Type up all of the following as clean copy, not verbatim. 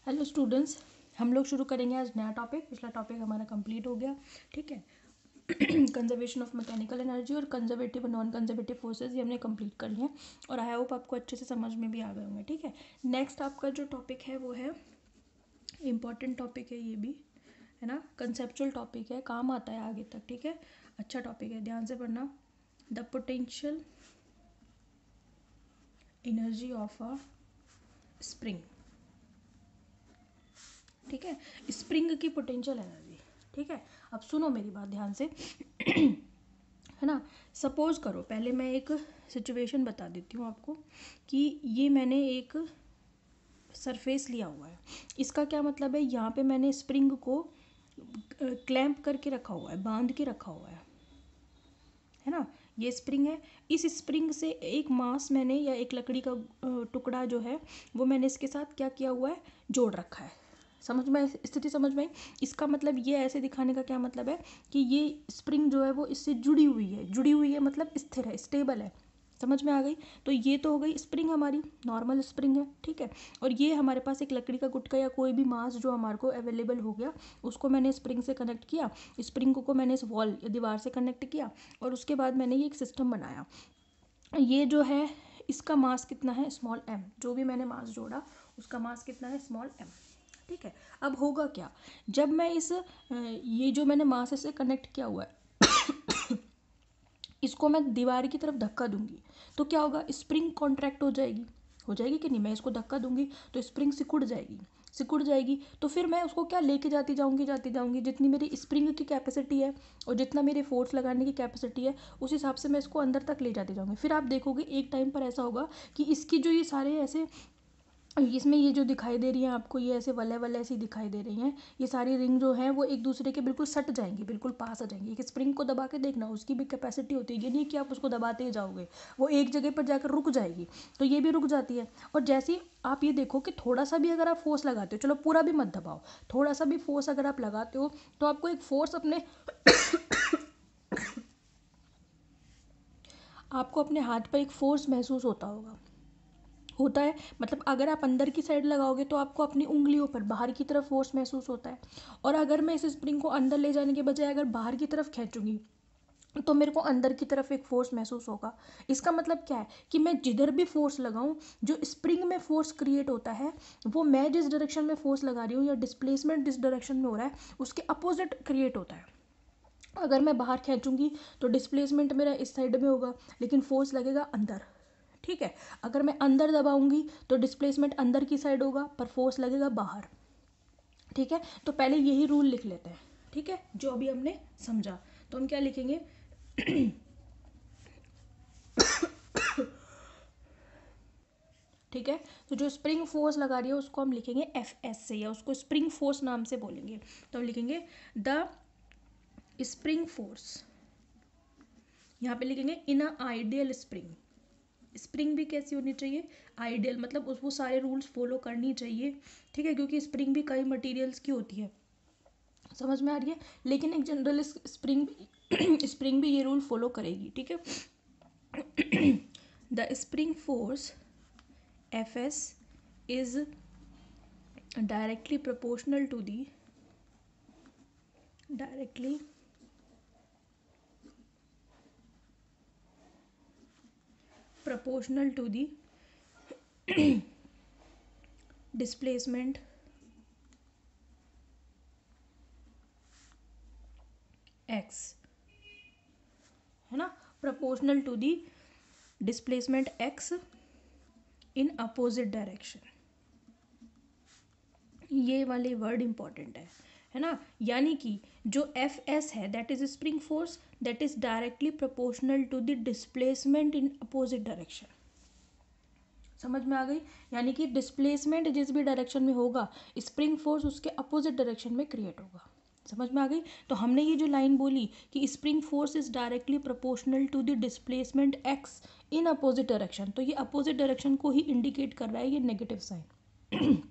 Hello students, हम लोग शुरू करेंगे आज नया टॉपिक। पिछला टॉपिक हमारा कंप्लीट हो गया, ठीक है। कंजर्वेशन ऑफ मैकेनिकल एनर्जी और कंजर्वेटिव और नॉन कंजर्वेटिव फोर्सेस, ये हमने कंप्लीट कर लिए हैं और आई होप आपको अच्छे से समझ में भी आ गए होंगे, ठीक है। नेक्स्ट आपका जो टॉपिक है वो है इम्पॉर्टेंट टॉपिक है, ये भी है ना, कंसेप्चुअल टॉपिक है, काम आता है आगे तक, ठीक है। अच्छा टॉपिक है, ध्यान से पढ़ना। The potential energy of a spring, ठीक है। स्प्रिंग की पोटेंशियल एनर्जी, ठीक है। अब सुनो मेरी बात ध्यान से, है ना। सपोज करो, पहले मैं एक सिचुएशन बता देती हूँ आपको कि ये मैंने एक सरफेस लिया हुआ है। इसका क्या मतलब है, यहाँ पे मैंने स्प्रिंग को क्लैंप करके रखा हुआ है, बांध के रखा हुआ है ना। ये स्प्रिंग है। इस स्प्रिंग से एक मास मैंने या एक लकड़ी का टुकड़ा जो है वो मैंने इसके साथ क्या किया हुआ है, जोड़ रखा है। समझ में, स्थिति समझ में आई। इसका मतलब ये ऐसे दिखाने का क्या मतलब है कि ये स्प्रिंग जो है वो इससे जुड़ी हुई है मतलब स्थिर है, स्टेबल है। समझ में आ गई। तो ये तो हो गई स्प्रिंग, हमारी नॉर्मल स्प्रिंग है, ठीक है। और ये हमारे पास एक लकड़ी का गुटका या कोई भी मास जो हमारे को अवेलेबल हो गया, उसको मैंने स्प्रिंग से कनेक्ट किया। स्प्रिंग को मैंने इस वॉल या दीवार से कनेक्ट किया और उसके बाद मैंने ये एक सिस्टम बनाया। ये जो है इसका मास कितना है, स्मॉल एम। जो भी मैंने मास जोड़ा उसका मास कितना है, स्मॉल एम, ठीक है। अब होगा क्या, जब मैं ये जो मैंने मास से कनेक्ट किया हुआ है इसको मैं दीवार की तरफ धक्का दूंगी तो क्या होगा, स्प्रिंग कॉन्ट्रैक्ट हो जाएगी कि नहीं। मैं इसको धक्का दूंगी तो स्प्रिंग सिकुड़ जाएगी। तो फिर मैं उसको क्या लेके जाती जाऊंगी जितनी मेरी स्प्रिंग की कैपेसिटी है और जितना मेरे फोर्स लगाने की कैपेसिटी है उस हिसाब से मैं इसको अंदर तक ले जाती जाऊंगी। फिर आप देखोगे एक टाइम पर ऐसा होगा कि इसकी जो ये सारे ऐसे, इसमें ये जो दिखाई दे रही हैं आपको, ये ऐसे वले वले ऐसी दिखाई दे रही हैं, ये सारी रिंग जो हैं वो एक दूसरे के बिल्कुल सट जाएंगी, बिल्कुल पास आ जाएंगी। एक स्प्रिंग को दबा के देखना, उसकी भी कैपेसिटी होती है, ये नहीं कि आप उसको दबाते ही जाओगे, वो एक जगह पर जाकर रुक जाएगी। तो ये भी रुक जाती है। और जैसे ही आप ये देखो कि थोड़ा सा भी अगर आप फोर्स लगाते हो, चलो पूरा भी मत दबाओ, थोड़ा सा भी फोर्स अगर आप लगाते हो तो आपको एक फोर्स आपको अपने हाथ पर एक फोर्स महसूस होता है। मतलब अगर आप अंदर की साइड लगाओगे तो आपको अपनी उंगलियों पर बाहर की तरफ फोर्स महसूस होता है। और अगर मैं इस स्प्रिंग को अंदर ले जाने के बजाय अगर बाहर की तरफ खींचूंगी तो मेरे को अंदर की तरफ एक फोर्स महसूस होगा। इसका मतलब क्या है कि मैं जिधर भी फोर्स लगाऊं, जो स्प्रिंग में फोर्स क्रिएट होता है वो मैं जिस डायरेक्शन में फोर्स लगा रही हूँ या डिस्प्लेसमेंट जिस डायरेक्शन में हो रहा है उसके अपोजिट क्रिएट होता है। अगर मैं बाहर खींचूंगी तो डिस्प्लेसमेंट मेरा इस साइड में होगा लेकिन फोर्स लगेगा अंदर, ठीक है। अगर मैं अंदर दबाऊंगी तो डिस्प्लेसमेंट अंदर की साइड होगा पर फोर्स लगेगा बाहर, ठीक है। तो पहले यही रूल लिख लेते हैं, ठीक है, जो अभी हमने समझा। तो हम क्या लिखेंगे ठीक है। तो जो स्प्रिंग फोर्स लगा रही है उसको हम लिखेंगे एफ एस से, या उसको स्प्रिंग फोर्स नाम से बोलेंगे। तो हम लिखेंगे द स्प्रिंग फोर्स, यहाँ पे लिखेंगे इन अ आइडियल स्प्रिंग। स्प्रिंग भी कैसी होनी चाहिए, आइडियल, मतलब वो सारे रूल्स फॉलो करनी चाहिए, ठीक है, क्योंकि स्प्रिंग भी कई मटेरियल्स की होती है, समझ में आ रही है। लेकिन एक जनरल स्प्रिंग भी ये रूल फॉलो करेगी, ठीक है। The spring force F S is directly proportional to the displacement x, है ना, proportional to the displacement x in opposite direction. ये वाले वर्ड इंपॉर्टेंट है ना। यानी कि जो एफ एस है that is spring force that is directly proportional to the displacement in opposite direction. समझ में आ गई। यानी कि डिस्प्लेसमेंट जिस भी डायरेक्शन में होगा स्प्रिंग फोर्स उसके अपोजिट डायरेक्शन में क्रिएट होगा। समझ में आ गई। तो हमने ये जो लाइन बोली कि spring force is directly proportional to the displacement x in opposite direction, तो ये अपोजिट डायरेक्शन को ही इंडिकेट कर रहा है ये नेगेटिव साइन।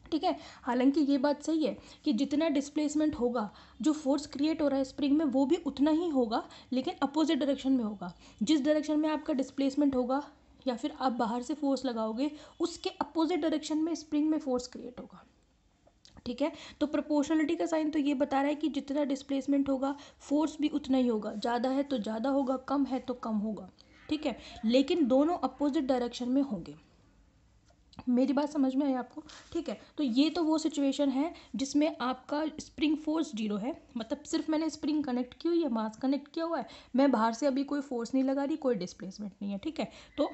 ठीक है। हालांकि ये बात सही है कि जितना डिस्प्लेसमेंट होगा, जो फोर्स क्रिएट हो रहा है स्प्रिंग में वो भी उतना ही होगा लेकिन अपोजिट डायरेक्शन में होगा। जिस डायरेक्शन में आपका डिस्प्लेसमेंट होगा या फिर आप बाहर से फोर्स लगाओगे उसके अपोजिट डायरेक्शन में स्प्रिंग में फोर्स क्रिएट होगा। ठीक है। तो प्रोपोर्शनलिटी का साइन तो ये बता रहा है कि जितना डिस्प्लेसमेंट होगा फोर्स भी उतना ही होगा, ज़्यादा है तो ज़्यादा होगा, कम है तो कम होगा, ठीक है। लेकिन दोनों अपोजिट डायरेक्शन में होंगे। मेरी बात समझ में आई आपको? ठीक है। तो ये तो वो सिचुएशन है जिसमें आपका स्प्रिंग फोर्स 0 है, मतलब सिर्फ मैंने स्प्रिंग कनेक्ट की हुई है, मास कनेक्ट किया हुआ है, मैं बाहर से अभी कोई फोर्स नहीं लगा रही, कोई डिस्प्लेसमेंट नहीं है, ठीक है। तो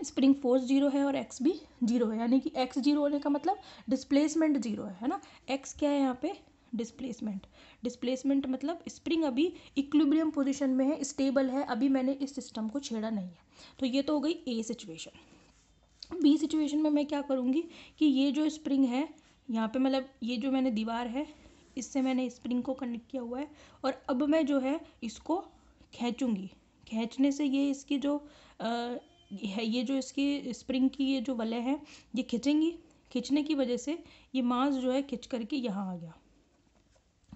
स्प्रिंग फोर्स 0 है और एक्स भी 0 है, यानी कि एक्स 0 होने का मतलब डिस्प्लेसमेंट 0 है ना। एक्स क्या है यहाँ पे? डिस्प्लेसमेंट। डिस्प्लेसमेंट मतलब स्प्रिंग अभी इक्विलिब्रियम पोजीशन में है, स्टेबल है, अभी मैंने इस सिस्टम को छेड़ा नहीं है। तो ये तो हो गई ए सिचुएशन। बी सिचुएशन में मैं क्या करूँगी कि ये जो स्प्रिंग है यहाँ पे, मतलब ये जो मैंने दीवार है इससे मैंने स्प्रिंग को कनेक्ट किया हुआ है, और अब मैं जो है इसको खींचूँगी। खींचने से ये इसकी जो है, ये जो इसकी स्प्रिंग की ये जो वलय है ये खींचेंगी, खींचने की वजह से ये मास जो है खिंच करके यहाँ आ गया,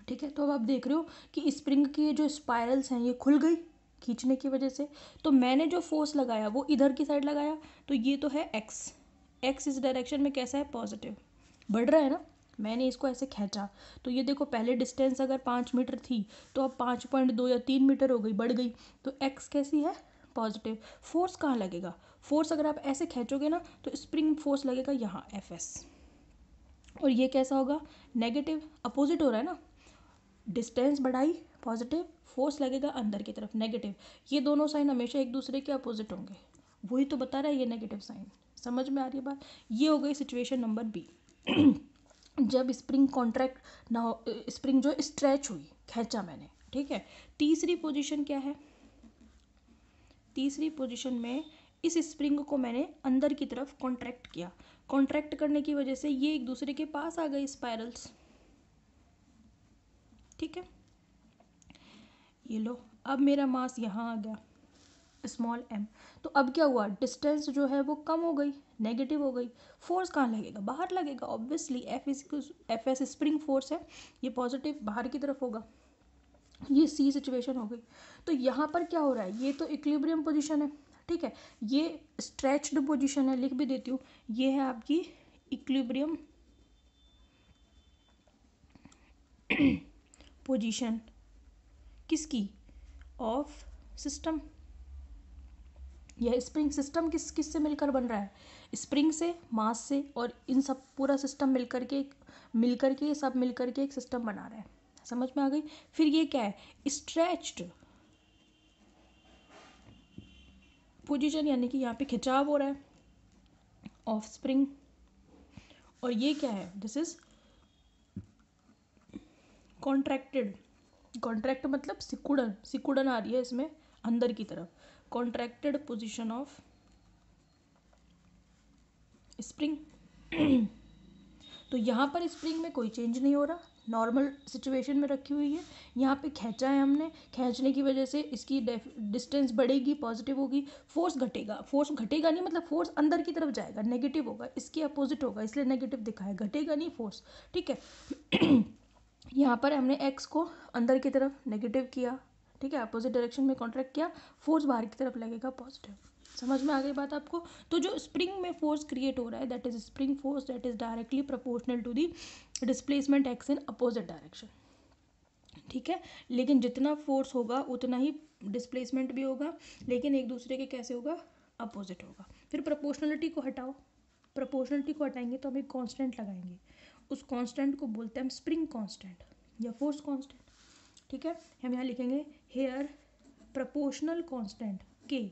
ठीक है। तो अब आप देख रहे हो कि स्प्रिंग की जो स्पाइरल्स हैं ये खुल गई खींचने की वजह से। तो मैंने जो फोर्स लगाया वो इधर की साइड लगाया, तो ये तो है एक्स। एक्स इस डायरेक्शन में कैसा है? पॉजिटिव, बढ़ रहा है ना। मैंने इसको ऐसे खींचा तो ये देखो, पहले डिस्टेंस अगर 5 मीटर थी तो अब 5.2 या 3 मीटर हो गई, बढ़ गई। तो एक्स कैसी है? पॉजिटिव। फोर्स कहाँ लगेगा? फोर्स अगर आप ऐसे खींचोगे ना तो स्प्रिंग फोर्स लगेगा यहाँ एफ एस, और ये कैसा होगा? नेगेटिव, अपोजिट हो रहा है ना। डिस्टेंस बढ़ाई पॉजिटिव, फोर्स लगेगा अंदर की तरफ नेगेटिव। ये दोनों साइन हमेशा एक दूसरे के अपोजिट होंगे, वही तो बता रहा है ये नेगेटिव साइन। समझ में आ रही है बात? ये हो गई सिचुएशन नंबर बी। जब स्प्रिंग कॉन्ट्रैक्ट ना हो, स्प्रिंग जो स्ट्रेच हुई, खींचा मैंने, ठीक है। तीसरी पोजीशन क्या है? तीसरी पोजीशन में इस स्प्रिंग को मैंने अंदर की तरफ कॉन्ट्रैक्ट किया। कॉन्ट्रैक्ट करने की वजह से ये एक दूसरे के पास आ गए स्पाइरल्स, ठीक है। ये लो, अब मेरा मास यहाँ आ गया स्मॉल m। तो अब क्या हुआ? डिस्टेंस जो है वो कम हो गई, नेगेटिव हो गई। फोर्स कहाँ लगेगा? बाहर लगेगा obviously. F S spring force है, ये पॉजिटिव बाहर की तरफ होगा। ये सी सिचुएशन हो गई। तो यहाँ पर क्या हो रहा है? ये तो इक्विलिब्रियम पोजीशन है, ठीक है। ये स्ट्रेच्ड पोजीशन है, लिख भी देती हूँ, ये है आपकी इक्विलिब्रियम पोजीशन किसकी? Of system. यह स्प्रिंग सिस्टम किस से मिलकर बन रहा है? स्प्रिंग से, मास से, और इन सब पूरा सिस्टम मिलकर के सब मिलकर के एक सिस्टम बना रहा है। समझ में आ गई? फिर ये क्या है? स्ट्रेच्ड पोजीशन, यानी कि यहाँ पे खिंचाव हो रहा है ऑफ स्प्रिंग। और ये क्या है? This is contracted. कॉन्ट्रैक्ट मतलब सिकुड़न, सिकुड़न आ रही है इसमें अंदर की तरफ। Contracted position of spring. तो यहाँ पर स्प्रिंग में कोई चेंज नहीं हो रहा, नॉर्मल सिचुएशन में रखी हुई है। यहाँ पे खींचा है हमने, खींचने की वजह से इसकी डिस्टेंस बढ़ेगी, पॉजिटिव होगी। फोर्स घटेगा, फोर्स घटेगा नहीं मतलब फोर्स अंदर की तरफ जाएगा, नेगेटिव होगा, इसके अपोजिट होगा, इसलिए नेगेटिव दिखा है, घटेगा नहीं फोर्स, ठीक है। यहाँ पर हमने एक्स को अंदर की तरफ नेगेटिव किया, ठीक है, अपोजिट डायरेक्शन में कॉन्ट्रैक्ट किया, फोर्स बाहर की तरफ लगेगा पॉजिटिव। समझ में आ गई बात आपको? तो जो स्प्रिंग में फोर्स क्रिएट हो रहा है that is spring force that is directly proportional to the displacement x in opposite direction, ठीक है। लेकिन जितना फोर्स होगा उतना ही डिस्प्लेसमेंट भी होगा, लेकिन एक दूसरे के कैसे होगा? अपोजिट होगा। फिर प्रोपोर्शनलिटी को हटाओ, प्रोपोर्शनलिटी को हटाएंगे तो हम एक कांस्टेंट लगाएंगे, उस कांस्टेंट को बोलते हैं हम स्प्रिंग कांस्टेंट या फोर्स कांस्टेंट, ठीक है। हम यहाँ लिखेंगे हेयर प्रोपोर्शनल कांस्टेंट के,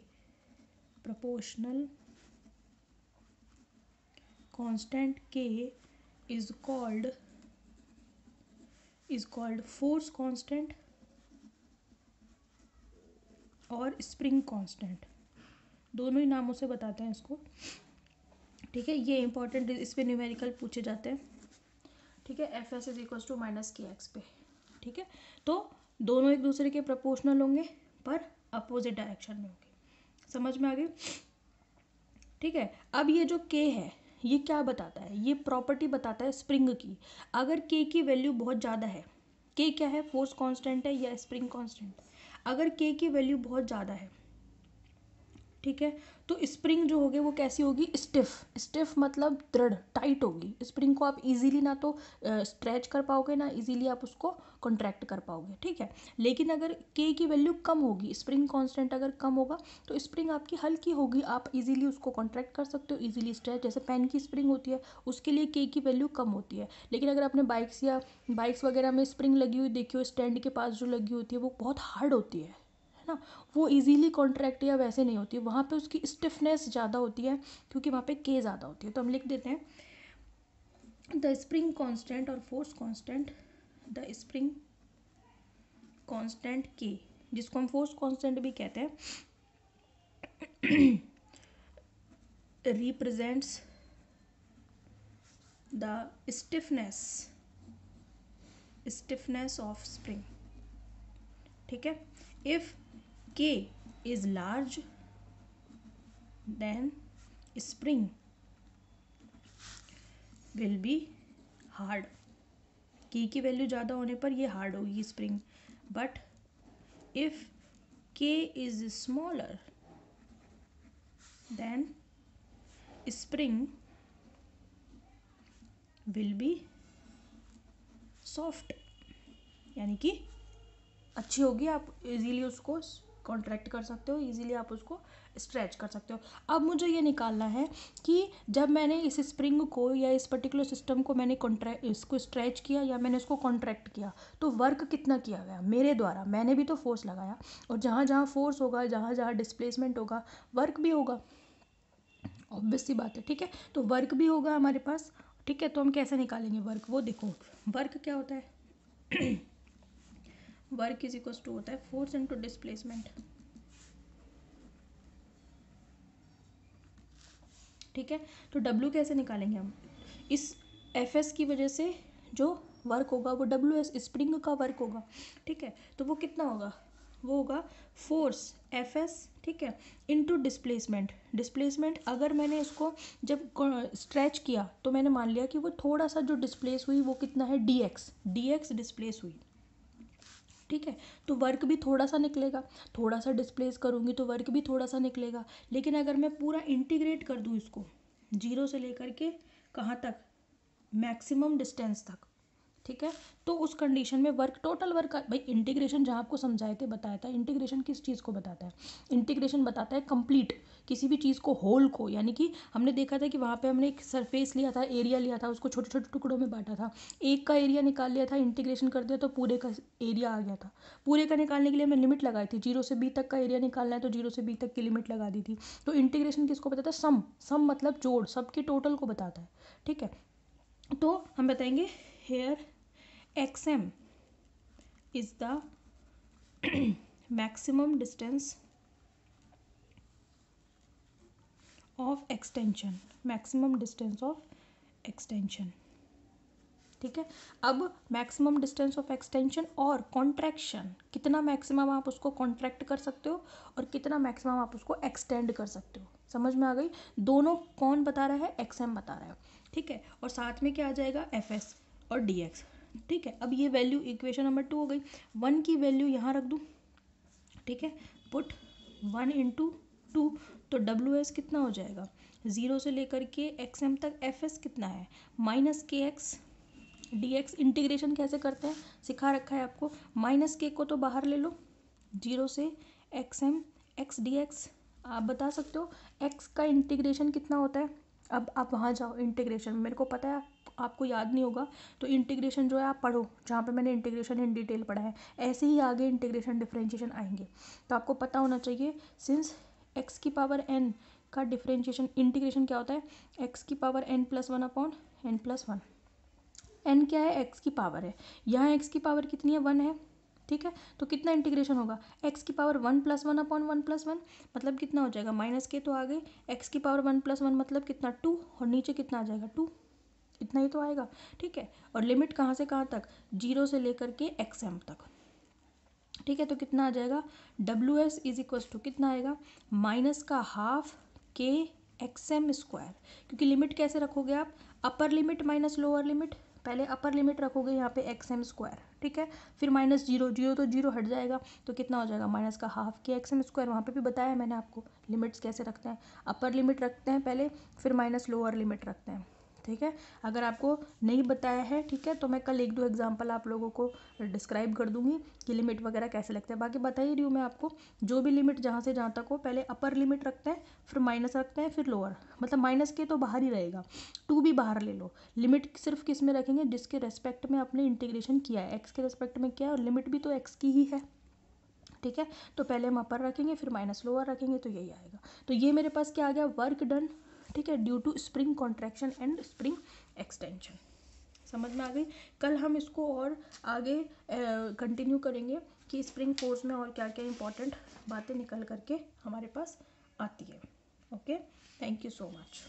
proportional constant K is called force constant और spring constant, दोनों ही नामों से बताते हैं इसको, ठीक है। ये इंपॉर्टेंट, इस पे न्यूमेरिकल पूछे जाते हैं, ठीक है। F S is equal to minus K X पे, ठीक है। तो दोनों एक दूसरे के प्रोपोर्शनल होंगे पर अपोजिट डायरेक्शन में होंगे। समझ में आ गई? ठीक है। अब ये जो K है ये क्या बताता है? ये प्रॉपर्टी बताता है स्प्रिंग की। अगर K की वैल्यू बहुत ज़्यादा है, K क्या है? फोर्स कांस्टेंट है या स्प्रिंग कांस्टेंट। अगर K की वैल्यू बहुत ज़्यादा है ठीक है। तो स्प्रिंग जो होगी वो कैसी होगी, स्टिफ। स्टिफ मतलब दृढ़, टाइट होगी। स्प्रिंग को आप इजीली ना तो स्ट्रेच कर पाओगे, ना इजीली आप उसको कॉन्ट्रैक्ट कर पाओगे, ठीक है। लेकिन अगर के की वैल्यू कम होगी, स्प्रिंग कांस्टेंट अगर कम होगा, तो स्प्रिंग आपकी हल्की होगी, आप इजीली उसको कॉन्ट्रैक्ट कर सकते हो, इजीली स्ट्रेच। जैसे पेन की स्प्रिंग होती है, उसके लिए के की वैल्यू कम होती है। लेकिन अगर आपने बाइक्स वगैरह में स्प्रिंग लगी हुई देखी हो, स्टैंड के पास जो लगी होती है, वो बहुत हार्ड होती है ना, वो इजीली कॉन्ट्रैक्ट या वैसे नहीं होती है, वहाँ पे उसकी स्टिफनेस ज़्यादा होती है, क्योंकि वहाँ पे के ज़्यादा होती है। तो हम लिख देते हैं द स्प्रिंग कांस्टेंट और force constant, the spring constant के, जिसको हम फोर्स कांस्टेंट भी कहते हैं, represents the stiffness of spring, ठीक है। If K is large, then spring will be hard. K की वैल्यू ज़्यादा होने पर ये हार्ड होगी spring, but if K is smaller, then spring will be soft, यानी कि अच्छी होगी, आप इजीली उसको कॉन्ट्रैक्ट कर सकते हो, इजीली आप उसको स्ट्रेच कर सकते हो। अब मुझे ये निकालना है कि जब मैंने इस स्प्रिंग को या इस पर्टिकुलर सिस्टम को मैंने इसको स्ट्रेच किया या मैंने इसको कॉन्ट्रैक्ट किया, तो वर्क कितना किया गया मेरे द्वारा, मैंने भी तो फोर्स लगाया, और जहाँ जहाँ फोर्स होगा, जहाँ जहाँ डिस्प्लेसमेंट होगा, वर्क भी होगा, ऑब्वियस सी बात है, ठीक है। तो वर्क भी होगा हमारे पास, ठीक है। तो हम कैसे निकालेंगे वर्क, वो देखो, वर्क क्या होता है वर्क इज इक्वल टू होता है फोर्स इनटू डिस्प्लेसमेंट, ठीक है। तो W कैसे निकालेंगे हम, इस Fs की वजह से जो वर्क होगा वो WS स्प्रिंग का वर्क होगा, ठीक है। तो वो कितना होगा, वो होगा फोर्स Fs, ठीक है, इनटू डिस्प्लेसमेंट अगर मैंने इसको जब स्ट्रेच किया तो मैंने मान लिया कि वो थोड़ा सा जो डिस्प्लेस हुई वो कितना है, dx डिस्प्लेस हुई, ठीक है। तो वर्क भी थोड़ा सा निकलेगा, थोड़ा सा डिस्प्लेस करूँगी तो वर्क भी थोड़ा सा निकलेगा। लेकिन अगर मैं पूरा इंटीग्रेट कर दूँ इसको, जीरो से लेकर के कहाँ तक, मैक्सिमम डिस्टेंस तक, ठीक है, तो उस कंडीशन में वर्क, टोटल वर्क, भाई इंटीग्रेशन जहाँ आपको समझाए थे, बताया था, इंटीग्रेशन किस चीज़ को बताता है, इंटीग्रेशन बताता है कंप्लीट किसी भी चीज़ को, होल को। यानी कि हमने देखा था कि वहाँ पे हमने एक सरफेस लिया था, एरिया लिया था, उसको छोटे छोटे टुकड़ों में बांटा था, एक का एरिया निकाल लिया था, इंटीग्रेशन कर दिया तो पूरे का एरिया आ गया था। पूरे का निकालने के लिए हमने लिमिट लगाई थी, 0 से B तक का एरिया निकालना है तो 0 से B तक की लिमिट लगा दी थी। तो इंटीग्रेशन किसको बताता है, सम मतलब जोड़, सबके टोटल को बताता है, ठीक है। तो हम बताएंगे hair xm is the maximum distance of extension, ठीक है। अब मैक्सिमम डिस्टेंस ऑफ एक्सटेंशन और कॉन्ट्रैक्शन, कितना मैक्सिमम आप उसको कॉन्ट्रैक्ट कर सकते हो और कितना मैक्सिमम आप उसको एक्सटेंड कर सकते हो, समझ में आ गई। दोनों कौन बता रहा है, XM बता रहा है, ठीक है। और साथ में क्या आ जाएगा, FS और DX, ठीक है। अब ये वैल्यू इक्वेशन नंबर 2 हो गई, 1 की वैल्यू यहाँ रख दूँ, ठीक है, पुट 1 इंटू 2, तो WS कितना हो जाएगा, 0 से लेकर के XM तक FS कितना है, माइनस KX DX। इंटीग्रेशन कैसे करते हैं सिखा रखा है आपको, माइनस के को तो बाहर ले लो, 0 से XM x DX, आप बता सकते हो x का इंटीग्रेशन कितना होता है। अब आप वहाँ जाओ इंटीग्रेशन, मेरे को पता है आपको याद नहीं होगा, तो इंटीग्रेशन जो है आप पढ़ो, जहाँ पे मैंने इंटीग्रेशन इन डिटेल पढ़ा है, ऐसे ही आगे इंटीग्रेशन डिफरेंशिएशन आएंगे, तो आपको पता होना चाहिए सिंस x की पावर n का डिफरेंशिएशन इंटीग्रेशन क्या होता है, x की power n+1 upon n+1। n क्या है, x की पावर है, यहाँ x की पावर कितनी है, 1 है, ठीक है। तो कितना इंटीग्रेशन होगा, x की पावर 1+1 अपॉन 1+1, मतलब कितना हो जाएगा, माइनस के तो आ गए, x की पावर 1+1 मतलब कितना 2, और नीचे कितना आ जाएगा 2, इतना ही तो आएगा, ठीक है। और लिमिट कहाँ से कहाँ तक, 0 से लेकर के XM तक, ठीक है। तो कितना आ जाएगा, WS इज इक्वल टू कितना आएगा, माइनस का हाफ के XM स्क्वायर, क्योंकि लिमिट कैसे रखोगे आप, upper limit minus lower limit, पहले अपर लिमिट रखोगे यहाँ पे एक्स एम स्क्वायर, ठीक है, फिर माइनस जीरो, जीरो तो जीरो हट जाएगा, तो कितना हो जाएगा माइनस का हाफ के एक्स एम स्क्वायर। वहाँ पे भी बताया मैंने आपको लिमिट्स कैसे रखते हैं, अपर लिमिट रखते हैं पहले, फिर माइनस लोअर लिमिट रखते हैं, ठीक है। अगर आपको नहीं बताया है, ठीक है, तो मैं कल एक दो एग्जांपल आप लोगों को डिस्क्राइब कर दूंगी कि लिमिट वगैरह कैसे लगते हैं। बाकी बता ही रही हूँ मैं आपको, जो भी लिमिट जहाँ से जहाँ तक हो, पहले अपर लिमिट रखते हैं, फिर माइनस रखते हैं, फिर लोअर, मतलब माइनस के तो बाहर ही रहेगा, टू भी बाहर ले लो। लिमिट सिर्फ किस में रखेंगे, जिसके रेस्पेक्ट में आपने इंटीग्रेशन किया है, एक्स के रेस्पेक्ट में किया है, और लिमिट भी तो एक्स की ही है, ठीक है। तो पहले हम अपर रखेंगे, फिर माइनस लोअर रखेंगे, तो यही आएगा। तो ये मेरे पास क्या आ गया, वर्क डन, ठीक है, due to spring contraction and spring extension. समझ में आ गई। कल हम इसको और आगे कंटिन्यू करेंगे कि स्प्रिंग फोर्स में और क्या क्या इंपॉर्टेंट बातें निकल करके हमारे पास आती है। Okay, thank you so much.